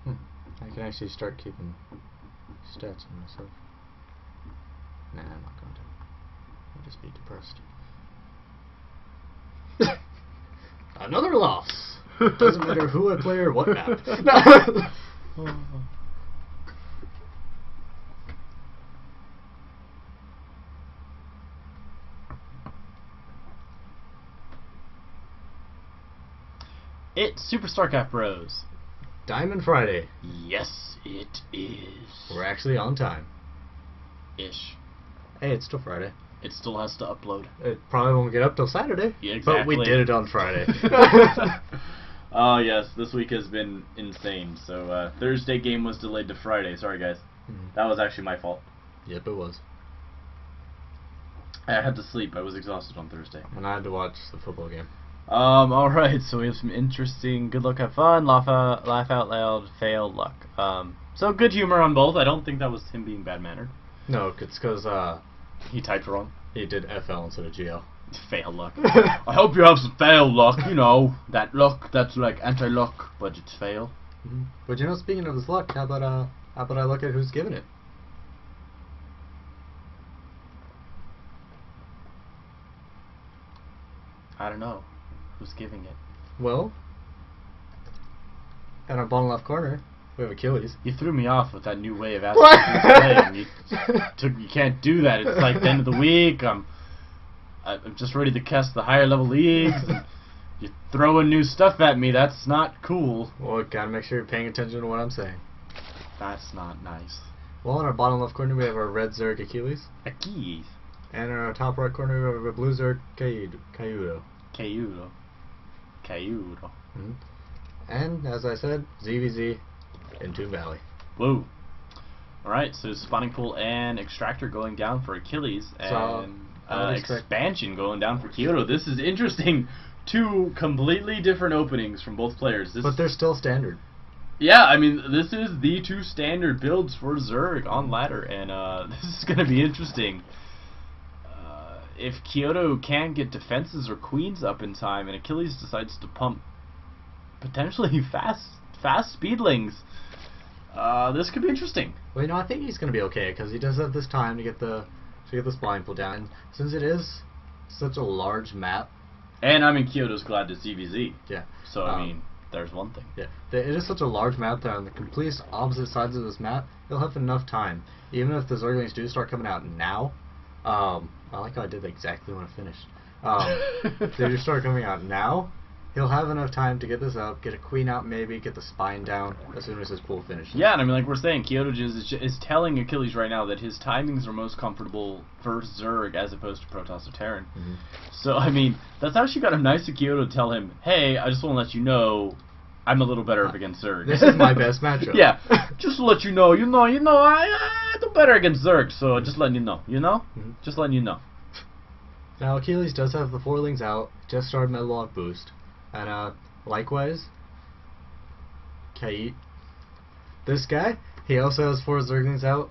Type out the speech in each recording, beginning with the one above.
I can actually start keeping stats on myself. Nah, I'm not going to. I'll just be depressed. Another loss! Doesn't matter who I play or what map. It's SuperStarcraftBros. Diamond Friday. Yes, it is. We're actually on time. Ish. Hey, it's still Friday. It still has to upload. It probably won't get up till Saturday. Yeah, exactly. But we did it on Friday. Oh, yes, this week has been insane. So, Thursday game was delayed to Friday. Sorry, guys. That was actually my fault. Yep, it was. I had to sleep. I was exhausted on Thursday. And I had to watch the football game. Alright, so we have some interesting good luck, have fun, laugh out loud, fail, luck. So good humor on both. I don't think that was him being bad-mannered. No, it's because, he typed wrong. he did FL instead of GL. Fail luck. I hope you have some fail luck, you know. That luck, that's like anti-luck, but it's fail. But you know, speaking of his luck, how about I look at who's giving it? I don't know. Who's giving it? Well, in our bottom left corner, we have Achilles. You threw me off with that new way of asking who's playing. You can't do that. It's like the end of the week. I'm just ready to cast the higher level leagues. And you're throwing new stuff at me. That's not cool. Well, gotta make sure you're paying attention to what I'm saying. That's not nice. Well, in our bottom left corner, we have our red Zerg Achilles. Achilles. And in our top right corner, we have a blue Zerg Kyeudo. Kyeudo. And, as I said, ZvZ Entombed Valley. Woo. Alright, so spawning pool and extractor going down for Achilles, and expansion going down for Kyeudo. This is interesting. Two completely different openings from both players. But they're still standard. Yeah, I mean, this is the two standard builds for Zerg on ladder, and this is going to be interesting. If Kyeudo can't get defenses or queens up in time, and Achilles decides to pump potentially fast speedlings, this could be interesting. Well, you know, I think he's going to be okay because he does have this time to get the spline pool down. And since it is such a large map, and I mean, Kyeudo's glad to ZvZ. Yeah. So I mean, there's one thing. Yeah. It is such a large map that on the complete opposite sides of this map, he'll have enough time. Even if the Zerglings do start coming out now. I like how I did exactly when I finished. They just start coming out now. He'll have enough time to get this up, get a queen out maybe, get the spine down as soon as his pool finishes. Yeah, and I mean, like we're saying, Kyeudo is telling Achilles right now that his timings are most comfortable for Zerg as opposed to Protoss or Terran. So, I mean, that's actually kind of nice of Kyeudo to tell him, hey, I just want to let you know I'm a little better up against Zerg. This is my best matchup. Yeah, just to let you know, I do better against Zerg, so just letting you know, Just letting you know. Now, Achilles does have the 4-lings out, just started Metalog Boost, and likewise, this guy, he also has 4 Zerglings out.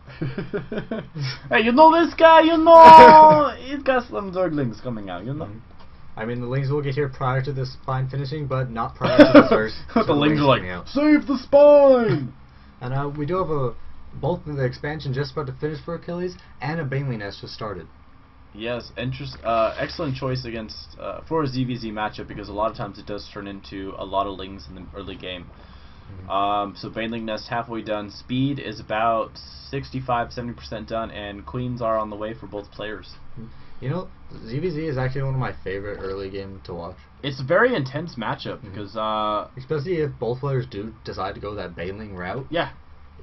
Hey, you know this guy, he's got some Zerglings coming out, I mean, the lings will get here prior to the spine finishing, but not prior to the first. The lings are like, save the spine! And we do have both of the expansion just about to finish for Achilles, and a Baneling Nest just started. Yes, excellent choice against for a ZvZ matchup, because a lot of times it does turn into a lot of lings in the early game. So Baneling Nest halfway done, speed is about 65-70% done, and queens are on the way for both players. You know, ZvZ is actually one of my favorite early game to watch. It's a very intense matchup because especially if both players do decide to go that Baneling route. Yeah.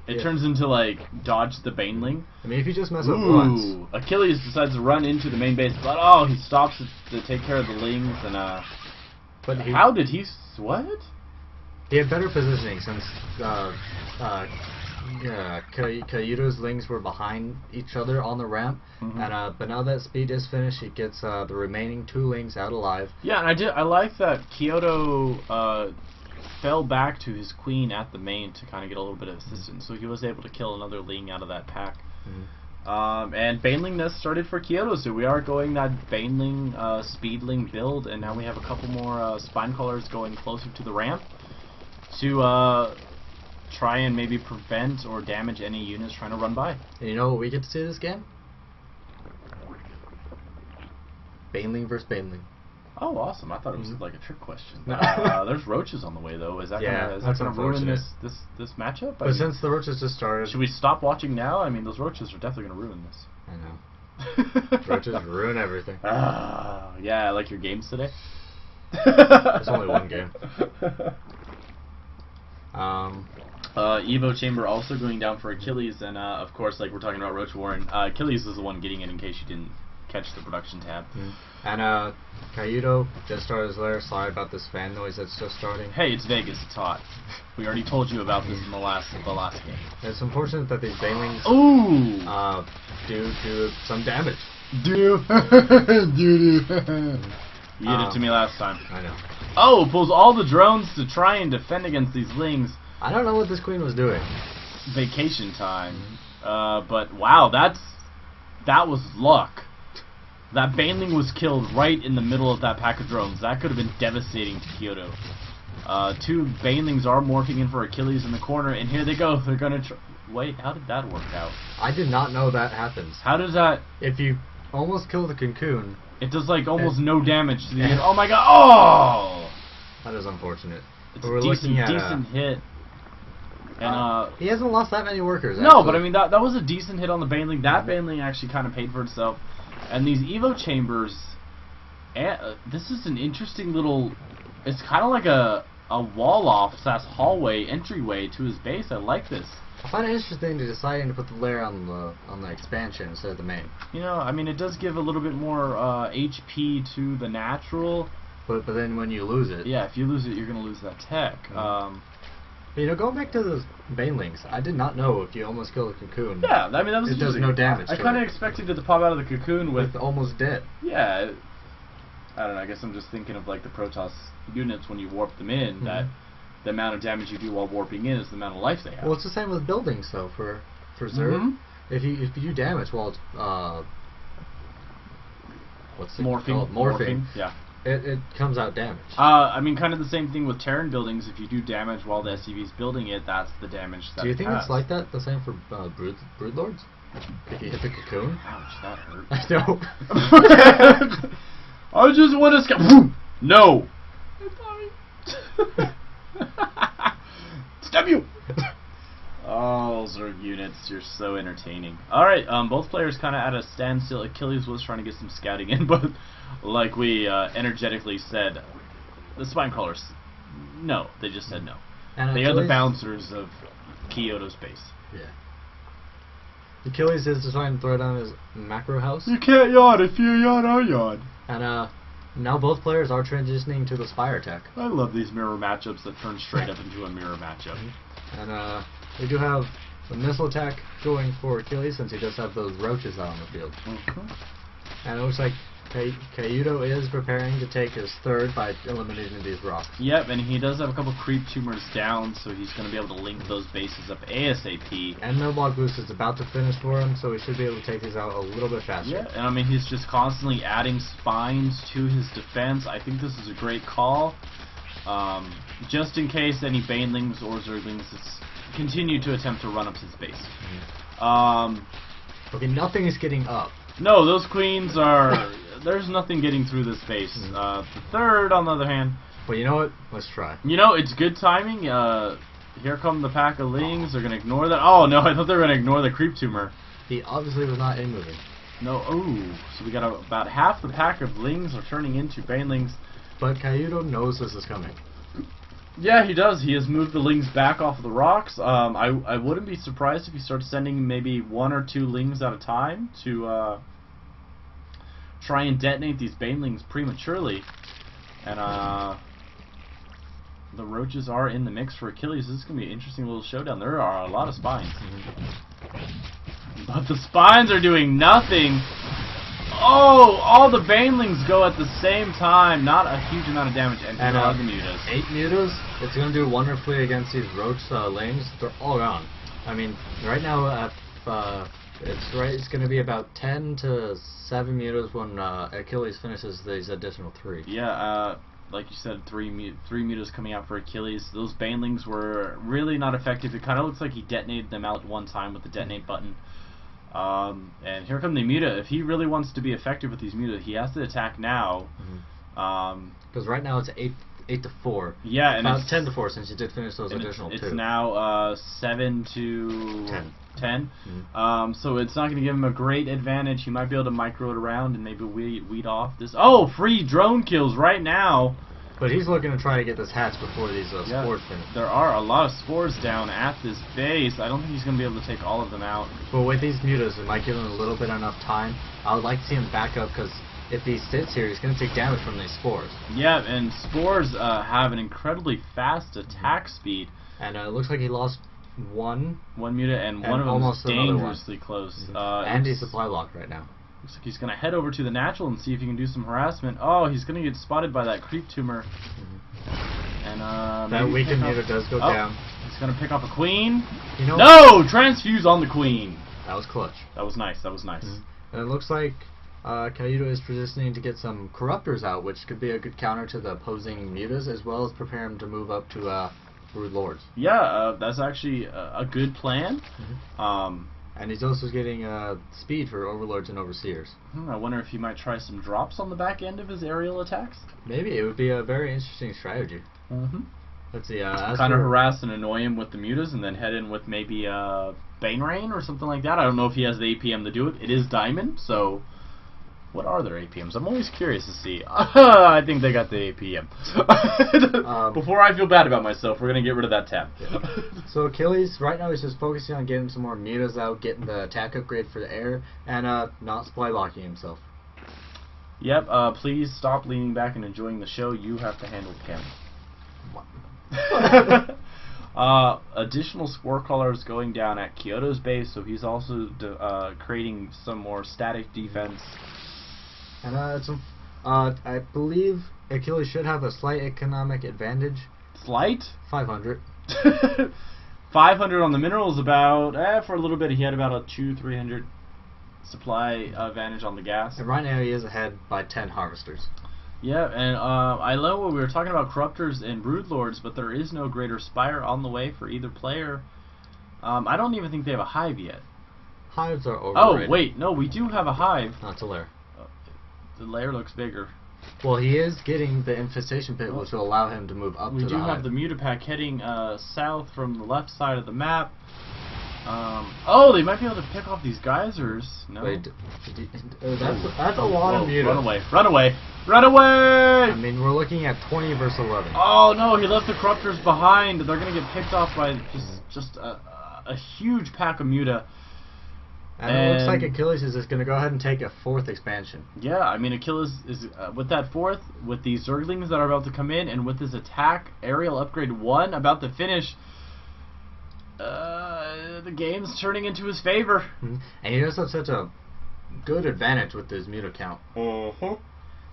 It turns into, like, dodge the Baneling. I mean, if you just mess up once. Achilles decides to run into the main base, but oh, he stops to take care of the lings, and But how did he... what? He had better positioning since Kyeudo's lings were behind each other on the ramp, and but now that speed is finished, he gets the remaining 2 lings out alive. Yeah, and I like that Kyeudo fell back to his queen at the main to kind of get a little bit of assistance, so he was able to kill another ling out of that pack. And Baneling Nest started for Kyeudo, so we are going that Baneling Speedling build, and now we have a couple more spine callers going closer to the ramp to try and maybe prevent or damage any units trying to run by. And you know what we get to see this game? Baneling versus Baneling. Oh, awesome! I thought it was like a trick question. No. There's roaches on the way though. Is that Yeah, gonna ruin this matchup? But since the roaches just started, should we stop watching now? I mean, those roaches are definitely gonna ruin this. I know. Roaches ruin everything. Yeah, like your games today. There's only one game. Evo Chamber also going down for Achilles, and of course, like we're talking about Roach Warren, Achilles is the one getting it in case you didn't catch the production tab. And Kyeudo just started his lair. Sorry about this fan noise that's just starting. Hey, it's Vegas. It's hot. We already told you about this in the last game. It's unfortunate that these banelings do some damage. You did it to me last time. I know. Oh, pulls all the drones to try and defend against these lings. I don't know what this queen was doing. Vacation time. But wow, that was luck. That baneling was killed right in the middle of that pack of drones. That could have been devastating to Kyeudo. Two banelings are morphing in for Achilles in the corner, and here they go. They're gonna wait. How did that work out? I did not know that happens. How does that? If you almost kill the cocoon, it does like almost no damage to the end. Oh my god! Oh! That is unfortunate. It's a decent hit. And he hasn't lost that many workers. No, but I mean that was a decent hit on the baneling. That baneling actually kind of paid for itself. And these Evo chambers, this is an interesting little. It's kind of like a wall-off / hallway entryway to his base. I like this. I find it interesting to deciding to put the lair on the expansion instead of the main. You know, I mean, it does give a little bit more HP to the natural. But then when you lose it, yeah, if you lose it, you're gonna lose that tech. But, you know, going back to those banelings, I did not know if you almost kill a cocoon. Yeah, I mean that was. It does no damage. I kind of expected it to pop out of the cocoon with almost dead. Yeah, I don't know. I guess I'm just thinking of like the Protoss units when you warp them in. That the amount of damage you do while warping in is the amount of life they have. Well, it's the same with buildings, though. For Zerg, if you do damage while it's what's it called? Morphing. Yeah. It comes out damaged. I mean, kind of the same thing with Terran buildings. If you do damage while the SCV's building it, that's the damage that Do you think has. it's like that? The same for Broodlords? If you hit the cocoon? Ouch, that hurt. I know. I just want to escape. No. Stab you. Oh, Zerg units, you're so entertaining. Alright, both players kind of at a standstill. Achilles was trying to get some scouting in, but like we energetically said, the spine crawlers, no, they just said no. And they Achilles, are the bouncers of Kyeudo's base. Yeah. Achilles is trying to throw down his macro house. You can't yawn. If you yawn, I yawn. And now both players are transitioning to the Spire tech. I love these mirror matchups that turn straight up into a mirror matchup. And we do have the missile attack going for Achilles since he does have those roaches out on the field. And it looks like Kyeudo is preparing to take his third by eliminating these rocks. Yep, and he does have a couple creep tumors down, so he's going to be able to link those bases up ASAP. And Millblock Boost is about to finish for him, so he should be able to take these out a little bit faster. Yeah, and I mean, he's just constantly adding spines to his defense. I think this is a great call. Just in case any banelings or zerglings continue to attempt to run up his base. Okay, nothing is getting up. No, those queens are... There's nothing getting through this base. The third, on the other hand... Well, you know what? Let's try. You know, it's good timing. Here come the pack of lings. They're going to ignore that. Oh, no, I thought they were going to ignore the creep tumor. He obviously was not in moving. No, so we got about half the pack of lings are turning into banelings. But Kyeudo knows this is coming. Yeah, he does. He has moved the lings back off of the rocks. I wouldn't be surprised if he starts sending maybe 1 or 2 lings at a time to try and detonate these banelings prematurely. And the roaches are in the mix for Achilles. This is going to be an interesting little showdown. There are a lot of spines. But the spines are doing nothing. Oh, all the banelings go at the same time. Not a huge amount of damage. And the mutas. 8 mutas. It's going to do wonderfully against these roach lanes. They're all gone. I mean, right now, it's going to be about 10 to 7 mutas when Achilles finishes these additional 3. Yeah, like you said, three mutas coming out for Achilles. Those banelings were really not effective. It kind of looks like he detonated them out one time with the detonate button. And here come the muta. If he really wants to be effective with these muta, he has to attack now. Because right now it's 8 to 4. Yeah, and about it's 10 to 4 since you did finish those additional 2. It's now 7 to 10. So it's not going to give him a great advantage. He might be able to micro it around and maybe weed off this. Oh, free drone kills right now. But he's looking to try to get this hatch before these spores finish. There are a lot of spores down at this base. I don't think he's going to be able to take all of them out. But with these mutas, it might give him a little bit enough time. I would like to see him back up because if he sits here, he's going to take damage from these spores. Yeah, and spores have an incredibly fast attack speed. And it looks like he lost one muta, and one of them is dangerously close. And he's supply locked right now. Looks like he's going to head over to the natural and see if he can do some harassment. Oh, he's going to get spotted by that creep tumor. And that weakened muta does go down. He's going to pick up a queen. You know, no! Transfuse on the queen. That was clutch. That was nice. That was nice. And it looks like Kyeudo is positioning to get some corruptors out, which could be a good counter to the opposing mutas, as well as prepare him to move up to Brood Lords. Yeah, that's actually a good plan. And he's also getting speed for Overlords and Overseers. I wonder if he might try some drops on the back end of his aerial attacks. Maybe. It would be a very interesting strategy. Let's see. Kind of harass and annoy him with the mutas and then head in with maybe Bane Rain or something like that. I don't know if he has the APM to do it. It is Diamond, so what are their APMs? I'm always curious to see. I think they got the APM. Before I feel bad about myself, we're going to get rid of that tab. Yeah. So Achilles, right now he's just focusing on getting some more mutas out, getting the attack upgrade for the air, and not supply locking himself. Yep, please stop leaning back and enjoying the show. You have to handle the camera. Additional spore collars going down at Kyeudo's base, so he's also creating some more static defense. And I believe Achilles should have a slight economic advantage. Slight? 500. 500 on the minerals about, for a little bit he had about a 200-300 supply advantage on the gas. And right now he is ahead by 10 harvesters. Yeah, and I know we were talking about Corruptors and Broodlords, but there is no Greater Spire on the way for either player. I don't even think they have a hive yet. Hives are overrated. Oh, wait, no, we do have a hive. No, it's a lair. The lair looks bigger. Well, he is getting the infestation pit, which will allow him to move up to the hive. We do have the mutapack heading south from the left side of the map. Oh, they might be able to pick off these geysers. No. Wait, that's a lot of mutas. Run away! Run away! Run away! I mean, we're looking at 20 versus 11. Oh no, he left the corruptors behind. They're gonna get picked off by just a huge pack of muta. And it looks like Achilles is just going to go ahead and take a 4th expansion. Yeah, I mean, Achilles is, with that 4th, with these Zerglings that are about to come in, and with his attack, aerial upgrade 1 about to finish, the game's turning into his favor. And he does have such a good advantage with his muta count. And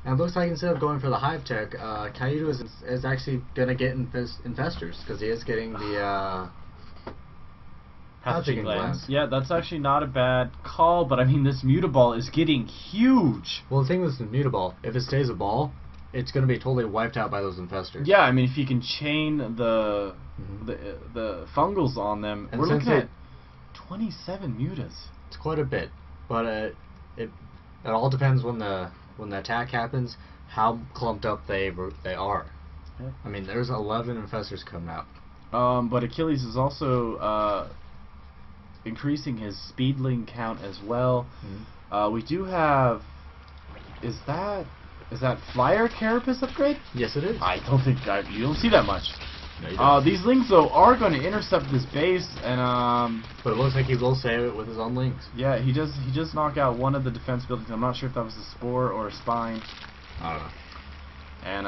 it looks like instead of going for the hive tech, Kyeudo is actually going to get infestors, because he is getting the pathogen glands. Yeah, that's actually not a bad call, but I mean, this mutaball is getting huge. Well, the thing with the mutaball, if it stays a ball, it's going to be totally wiped out by those infestors. Yeah, I mean, if you can chain the fungals on them, and we're looking at 27 mutas. It's quite a bit, but it all depends when the attack happens, how clumped up they are. Yeah. I mean, there's 11 infestors coming out. But Achilles is also increasing his speedling count as well. We do have, is that Flyer Carapace upgrade? Yes, it is. I don't think you don't see that much. No, you don't. These lings though are going to intercept this base, and but it looks like he will save it with his own lings. Yeah, he does knock out one of the defense buildings. I'm not sure if that was a spore or a spine. I don't know. And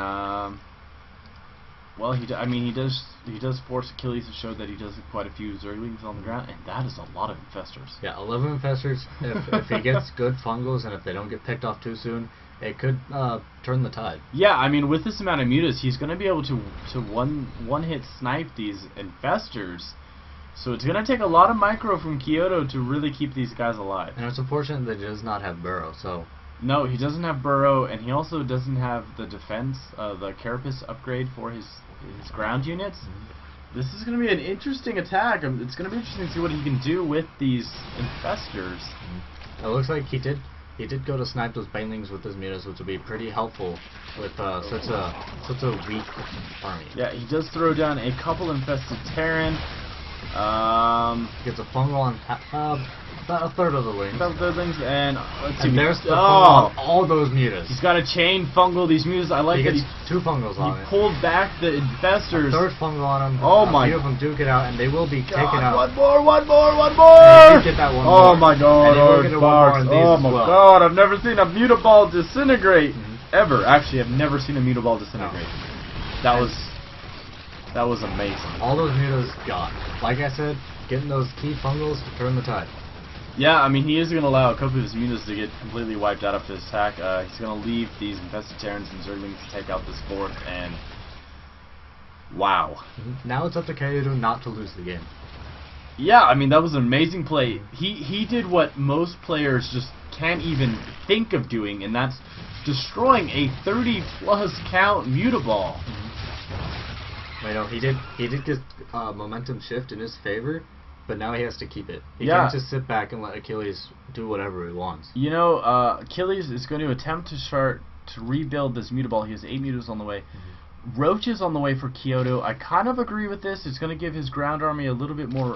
well, he does force Achilles to show that he does quite a few Zerglings on the ground, and that is a lot of infestors. Yeah, 11 infestors. if he gets good fungals and if they don't get picked off too soon, it could turn the tide. Yeah, I mean, with this amount of mutas, he's going to be able to one-hit snipe these infestors. So it's going to take a lot of micro from Kyeudo to really keep these guys alive. And it's unfortunate that he does not have Burrow, so No, he doesn't have Burrow, and he also doesn't have the defense, the Carapace upgrade for his ground units. This is going to be an interesting attack. It's going to be interesting to see what he can do with these infestors. It looks like he did go to snipe those banelings with his mutas, which will be pretty helpful with such a weak army. Yeah, he does throw down a couple infested Terran. Gets a fungal on about a third of the wings. About those things, and let's see. And there's the fungal on all those mutas. He's got a chain fungal. These mutas, I like He that gets two fungals on it. He pulled back the infestors. A third fungal on him. Oh A my! few of them do get out, and they will be taken out. One more! And they get that one more. Oh my god! And they will get a one more on these Oh as my well. god! I've never seen a mutaball disintegrate ever. Actually, I've never seen a mutaball disintegrate. No. That was amazing. All those mutas gone. Like I said, getting those key fungals to turn the tide. Yeah, I mean, he is going to allow a couple of his mutas to get completely wiped out of his attack. He's going to leave these infested Terrans and Zerglings to take out this fourth, and wow. Now it's up to Kyeudo not to lose the game. Yeah, I mean, that was an amazing play. He did what most players just can't even think of doing, and that's destroying a 30-plus count mutaball. I know he did get momentum shift in his favor, but now he has to keep it. He Yeah. can't just sit back and let Achilles do whatever he wants. You know, Achilles is going to attempt to start to rebuild this mutaball. He has 8 mutas on the way. Roach is on the way for Kyeudo. I kind of agree with this. It's going to give his ground army a little bit more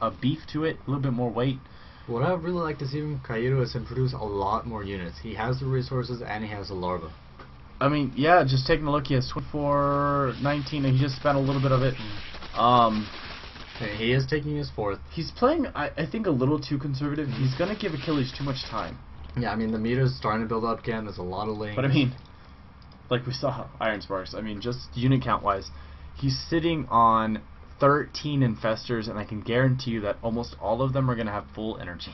a beef to it, a little bit more weight. What I'd really like to see from Kyeudo is to produce a lot more units. He has the resources and he has the larva. I mean, yeah, just taking a look, he has 24, 19, and he just spent a little bit of it. He is taking his fourth. He's playing, I think, a little too conservative. He's going to give Achilles too much time. Yeah, I mean, the meta's starting to build up again. There's a lot of lanes. But I mean, like we saw Iron Sparks, I mean, just unit count-wise, he's sitting on 13 infestors, and I can guarantee you that almost all of them are going to have full energy.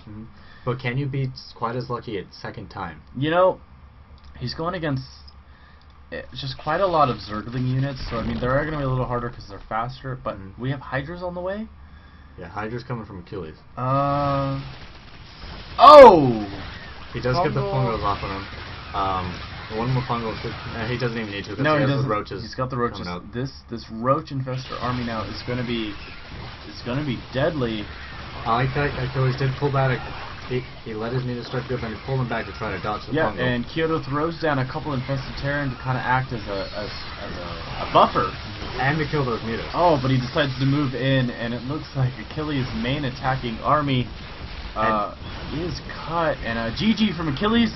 But can you be quite as lucky at second time? You know, he's going against just quite a lot of Zergling units, so I mean, they're going to be a little harder because they're faster, but we have Hydras on the way. Yeah, Hydra's coming from Achilles. Oh! He does get the fungos off on him. One more fungal should... he doesn't even need to because no, he has doesn't. the roaches. He's got the roaches. This roach infestor army now is going to be deadly. I like that Achilles did pull back. He let his mutas start to go, and he pulled them back to try to dodge the fungal. Yeah, and Kyeudo throws down a couple infested Terran to kind of act as a buffer. And to kill those mutas. Oh, but he decides to move in, and it looks like Achilles' main attacking army is cut. And GG from Achilles,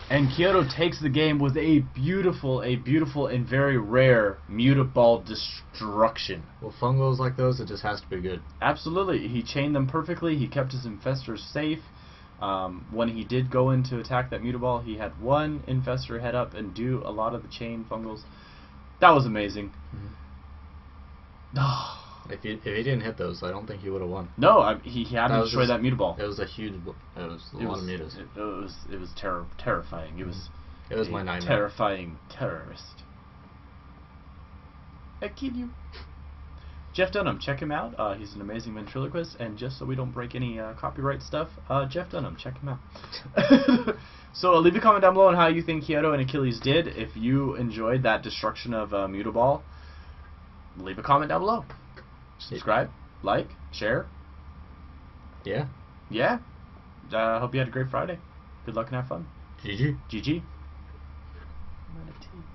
and Kyeudo takes the game with a beautiful and very rare mutaball destruction. Well, fungals like those, it just has to be good. Absolutely. He chained them perfectly. He kept his infestors safe. When he did go in to attack that mutaball, he had one infestor head up and do a lot of the chain fungals. That was amazing. If he didn't hit those, I don't think he would have won. No, he had to destroy that mutaball. It was a huge... It was a lot of mutas. It was terrifying. It was my nightmare. Terrifying terrorist. I kill you. Jeff Dunham, check him out. He's an amazing ventriloquist, and just so we don't break any copyright stuff, Jeff Dunham, check him out. So leave a comment down below on how you think Kyeudo and Achilles did. If you enjoyed that destruction of mutaball, leave a comment down below. Subscribe, like, share. Yeah. Yeah. Hope you had a great Friday. Good luck and have fun. GG. GG.